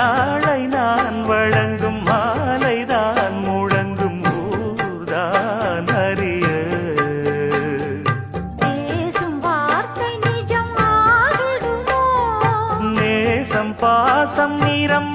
நாளை நான் வழங்கும் மாலைதான் முழங்கும் ஊர்தான் அறிய பேசும் வார்த்தை நிஜம் ஆகிடுமோ நேசம் பாசம் நிறம்